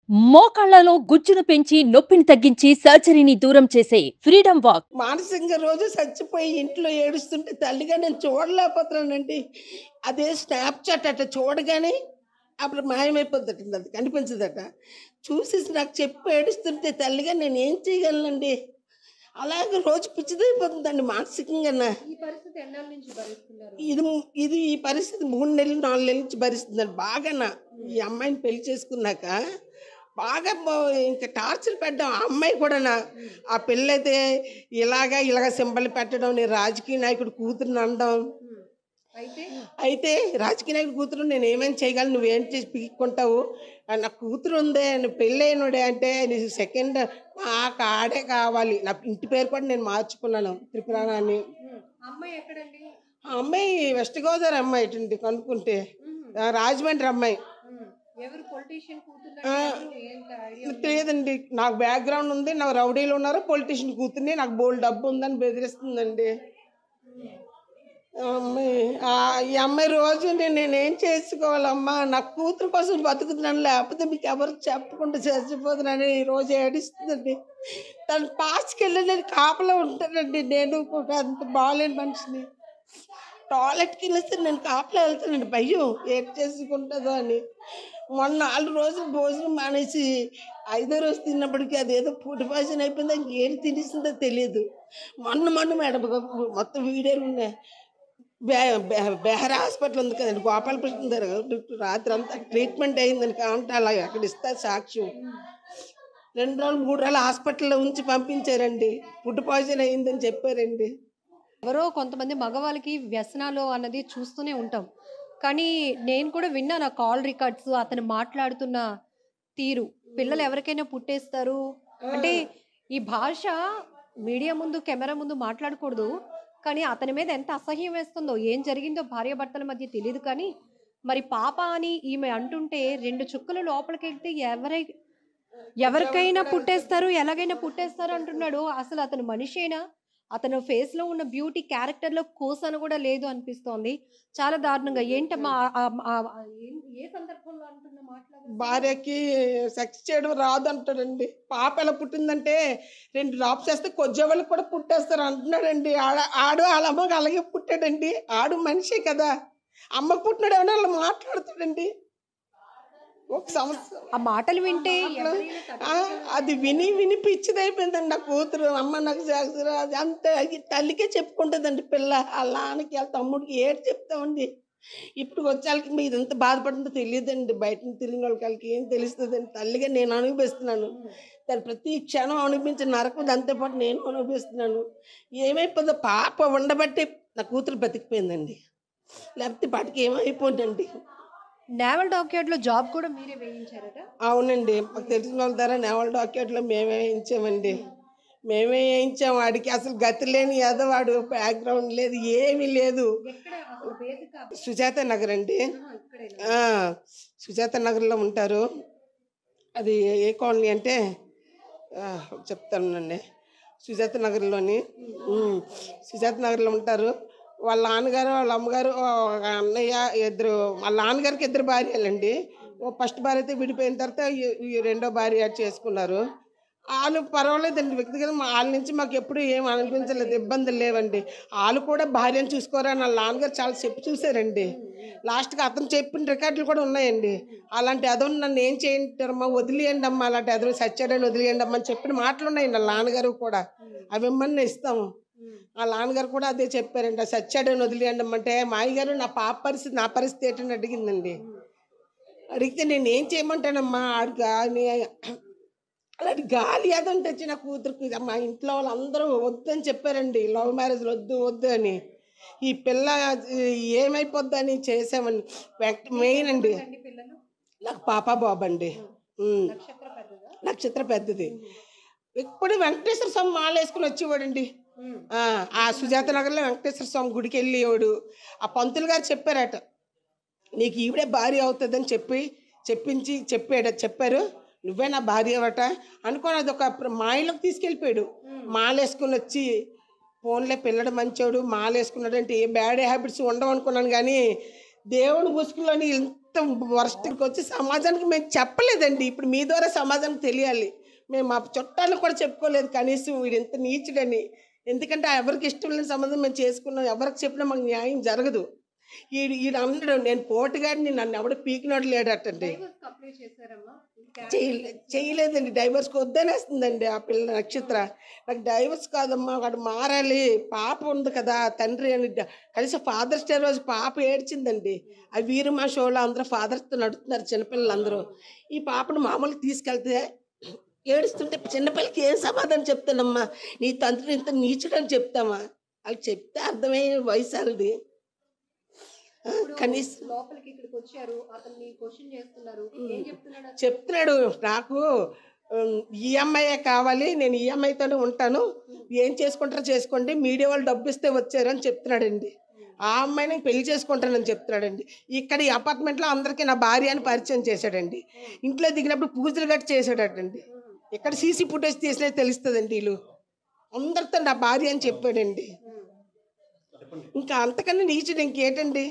మోకాళ్లలో గుజ్జును పెంచి నొప్పిని తగ్గించి సర్జరీని దూరం చేసే ఫ్రీడమ్ వాక్. మానసికంగా రోజు చచ్చిపోయి ఇంట్లో ఏడుస్తుంటే తల్లిగా నేను చూడలేకపోతున్నానండి. అదే స్నాప్‌చాట్ అట్ట చూడగానే అప్పుడు మాయమైపోద్దట, అది కనిపించదట. చూసేసి నాకు చెప్పి ఏడుస్తుంటే తల్లిగా నేనేం చేయగలనండి? అలాగే రోజు పిచ్చిదైపోతుందండి మానసికంగాన. ఈ పరిస్థితి ఎన్నాళ్ళ నుంచి భరిస్తున్నారు? ఇది ఈ పరిస్థితి 3 నెలలు, 4 నెలల నుంచి భరిస్తుందండి బాగాన. ఈ అమ్మాయిని పెళ్లి చేసుకున్నాక బాగా ఇంకా టార్చర్ పెట్టడం. ఆ అమ్మాయి కూడానా ఆ పిల్లయితే ఇలాగ సింబల్ పెట్టడం, నేను రాజకీయ నాయకుడు కూతురుని అనడం. అయితే అయితే రాజకీయ నాయకుడు కూతురు నేను ఏమైనా చేయగలను, నువ్వేం చేసి పీక్కుంటావు, నా కూతురు ఉందే, నువ్వు పెళ్ళైనడే అంటే నీకు సెకండ్ నాకు ఆడే కావాలి. నా ఇంటి పేరు కూడా నేను మార్చుకున్నాను, త్రిపురాణ అని. అమ్మాయి ఎక్కడండి? ఆ అమ్మాయి వెస్ట్ గోదావరి అమ్మాయి ఇటండి కనుక్కుంటే, రాజమండ్రి అమ్మాయి. ఎవరు పొలిటీషియన్ కూతురు? ఆ, ఏంటి ఐడియా? తెలియదండి. నాకు బ్యాక్గ్రౌండ్ ఉంది, నాకు రౌడీలు ఉన్నారు, పొలిటీషియన్ కూతుర్ని, నాకు బోల్డ్ డబ్బు ఉందని బెదిరిస్తుందండి. అమ్మాయి ఈ అమ్మాయి రోజు నేనేం చేసుకోవాలమ్మా, నా కూతురు కోసం బతుకుతున్నాను, లేకపోతే మీకు ఎవరు చెప్పకుండా చచ్చిపోతున్నానని ఈరోజు ఏడుస్తుందండి. తను పాస్కి వెళ్ళి నేను కాపలా ఉంటానండి. నేను కూడా అంత బాగాలేని మనిషిని. టాయిలెట్కి వెళ్ళేస్తే నేను కాపలా వెళ్తానండి, భయం ఏం చేసుకుంటుందో అని. మొన్న 4 రోజులు భోజనం మానేసి 5వ రోజు తిన్నప్పటికీ అదేదో ఫుడ్ పాయిజన్ అయిపోయింది, ఇంకేం తినేసిందో తెలియదు. మొన్న మేడం మొత్తం వీడియోలు ఉన్నాయి. బెహరా హాస్పిటల్ ఉంది కదండి, గోపాలకృష్ణ దగ్గర రాత్రి అంతా ట్రీట్మెంట్ అయిందని కావంటే అలా అక్కడ ఇస్తారు సాక్ష్యం. 2 రోజులు 3 రోజులు హాస్పిటల్లో ఉంచి పంపించారండి, ఫుడ్ పాయిజన్ అయిందని చెప్పారండి. ఎవరో కొంతమంది మగవాళ్ళకి వ్యసనాలు అన్నది చూస్తూనే ఉంటాం. కానీ నేను కూడా విన్నాను ఆ కాల్ రికార్డ్స్, అతను మాట్లాడుతున్న తీరు. పిల్లలు ఎవరికైనా పుట్టేస్తారు అంటే ఈ భాష మీడియా ముందు, కెమెరా ముందు మాట్లాడకూడదు. కానీ అతని మీద ఎంత అసహ్యం వేస్తుందో, ఏం జరిగిందో భార్యాభర్తల మధ్య తెలియదు. కానీ మరి పాప అని ఈమె అంటుంటే 2 చుక్కలు లోపలికెళ్తే ఎవరికైనా పుట్టేస్తారు, ఎలాగైనా పుట్టేస్తారు అంటున్నాడు. అసలు అతను మనిషేనా? అతను ఫేస్ లో ఉన్న బ్యూటీ క్యారెక్టర్ లో కోసన కూడా లేదు అనిపిస్తోంది. చాలా దారుణంగా. ఏంటమ్మా ఏ సందర్భంలో అంటున్న మాట్లాడు? భార్యకి సెక్స్ చేయడం రాదంటాడండి. పాప ఎలా పుట్టిందంటే 2 డ్రాప్స్ వేస్తే కొద్దివాళ్ళకి కూడా పుట్టేస్తారు అంటున్నాడండి. ఆడు వాళ్ళ అమ్మకి అలాగే పుట్టాడండి. ఆడు మనిషే కదా, అమ్మకు పుట్టినాడు ఏమన్నా అలా మాట్లాడుతాడండి. ఒక సంవత్సరం ఆ మాటలు వింటే అది విని పిచ్చిదైపోయిందండి నా కూతురు. అమ్మ నాకు సెక్స్ రాదు అంతే, అది తల్లికే చెప్పుకుంటుందండి పిల్ల. వాళ్ళ నాన్నకి వాళ్ళ తమ్ముడికి ఏడు చెప్తామండి. ఇప్పుడు వచ్చేళ్ళకి మీరు ఎంత బాధపడుతుందో తెలియదండి. బయట తిరిగిన వాళ్ళకి ఏం తెలుస్తుందండి. తల్లిగా నేను అనుభవిస్తున్నాను. దాని ప్రతి క్షణం అనుభవించిన నరకం దాంతోపాటు నేను అనుభవిస్తున్నాను. ఏమైపోతుందో పాప ఉండబట్టి నా కూతురు బతికిపోయిందండి, లేకపోతే పాటికి ఏమైపోయిందండి. నేవల్ డాక్యార్డ్ లో జాబ్ కూడా మీరే వేయించారట? అవునండి, మాకు తెలిసిన వాళ్ళ ద్వారా నేవల్ డాక్యార్డ్లో మేమే వేయించామండి. మేమే వేయించాం. వాడికి అసలు గతి లేని ఎదవాడు, బ్యాక్గ్రౌండ్ లేదు, ఏమీ లేదు. సుజాత నగర్ అండి. సుజాత నగర్లో ఉంటారు. అది ఏ కాలనీ అంటే చెప్తానండి. సుజాత నగర్లోని సుజాత నగర్లో ఉంటారు. వాళ్ళ నాన్నగారు, వాళ్ళ అమ్మగారు, అన్నయ్య ఇద్దరు. వాళ్ళ నాన్నగారికి 2 భార్యలండి. ఫస్ట్ భార్య అయితే విడిపోయిన తర్వాత ఈ 2వ భార్య చేసుకున్నారు. వాళ్ళు పర్వాలేదండి, వ్యక్తిగత వాళ్ళ నుంచి మాకు ఎప్పుడు ఏం అనిపించలేదు, ఇబ్బందులు లేవండి. వాళ్ళు కూడా భార్యను చూసుకోరని వాళ్ళ నాన్నగారు చాలా చెప్పి చూసారండి. లాస్ట్గా అతను చెప్పిన రికార్డులు కూడా ఉన్నాయండి. అలాంటి అదో నన్ను ఏం చేయంటారమ్మా, వదిలేయండి అమ్మా, అలాంటి అదో సచ్చాడని వదిలేయండి అమ్మా అని చెప్పిన మాటలు ఉన్నాయండి వాళ్ళ నాన్నగారు కూడా. అవి ఇమ్మని ఇస్తాము. వాళ్ళ నాన్నగారు కూడా అదే చెప్పారండి, సచ్చాడని వదిలేయండి అమ్మంటే, మాయగారు నా పాప పరిస్థితి, నా పరిస్థితి ఏంటని అడిగిందండి. అడిగితే నేను ఏం చేయమంటానమ్మా, అలాంటి గాలి అదని తెచ్చి నా కూతురికి మా ఇంట్లో వాళ్ళందరూ వద్దని చెప్పారండి. లవ్ మ్యారేజ్ వద్దు అని. ఈ పిల్ల ఏమైపోద్దని చేసామని. మెయిన్ అండి నాకు పాప బాబు అండి. నక్షత్ర పెద్దది. ఎప్పుడు వెంకటేశ్వర స్వామి మాల వేసుకుని వచ్చేవాడండి. ఆ సుజాత నగర్లో వెంకటేశ్వర స్వామి గుడికి వెళ్ళేవాడు. ఆ పంతులు గారు చెప్పారట, నీకు ఈవిడే భార్య అవుతుందని చెప్పారు, నువ్వే నా భార్య అవట అనుకోని అది ఒక మాయలోకి తీసుకెళ్ళిపోయాడు. మాల వేసుకుని వచ్చి ఫోన్లే పిల్లడు మంచోడు, మాల వేసుకున్నాడు అంటే ఏ బ్యాడ్ హ్యాబిట్స్ ఉండవు అనుకున్నాను. కానీ దేవుని ముసుగులోని ఇంత వర్స్ట్కి వచ్చి సమాజానికి మేము చెప్పలేదండి. ఇప్పుడు మీ ద్వారా సమాజానికి తెలియాలి. మేము మా చుట్టాలకు కూడా చెప్పుకోలేదు కనీసం వీడు ఇంత నీచుడని. ఎందుకంటే ఎవరికి ఇష్టం లేని సంబంధం మేము చేసుకున్నాం. ఎవరికి చెప్పినా మాకు న్యాయం జరగదు. ఈయన అన్నాడు, నేను పోటుగాడిని, నన్ను ఎవడు పీకినాడు లేడటండి. చేయలేదండి. డైవర్స్కి వద్దనేస్తుందండి ఆ పిల్ల నక్షత్ర. నాకు డైవర్స్ కాదమ్మా, వాడు మారాలి, పాప ఉంది కదా తండ్రి అని. కనీసం ఫాదర్స్ డే రోజు పాప ఏడ్చిందండి. ఆ వీరమా షోలో అందరూ ఫాదర్స్తో నడుస్తున్నారు చిన్నపిల్లలందరూ. ఈ పాపను మామూలుగా తీసుకెళ్తే ఏడుస్తుంటే చిన్నపిల్లకి ఏం సమాధానం చెప్తానమ్మా, నీ తండ్రి ఇంత నీచుడని చెప్తామా? వాళ్ళు చెప్తే అర్థమయ్యే వయసు వాళ్ళది. కనీసం లోపలికి ఇక్కడికి వచ్చారు, అతన్ని క్వశ్చన్ చేస్తున్నారు, ఏం చెప్తున్నాడు, నాకు ఈఎంఐ కావాలి, నేను ఈఎంఐతోనే ఉంటాను, ఏం చేసుకుంటారో చేసుకోండి, మీడియా వాళ్ళు డబ్బు ఇస్తే వచ్చారని చెప్తున్నాడండి. ఆ అమ్మాయిని పెళ్లి చేసుకుంటానని చెప్తున్నాడండి. ఇక్కడ ఈ అపార్ట్మెంట్లో అందరికీ నా భార్య అని పరిచయం చేశాడండి. ఇంట్లో దిగినప్పుడు పూజలు గట్టి చేశాడటండి. ఇక్కడ సీసీ ఫుటేజ్ తీసినా తెలుస్తుందండి. వీళ్ళు అందరితో నా భార్య అని చెప్పాడండి. ఇంకా అంతకన్నా నీచుడు ఇంకేటండి?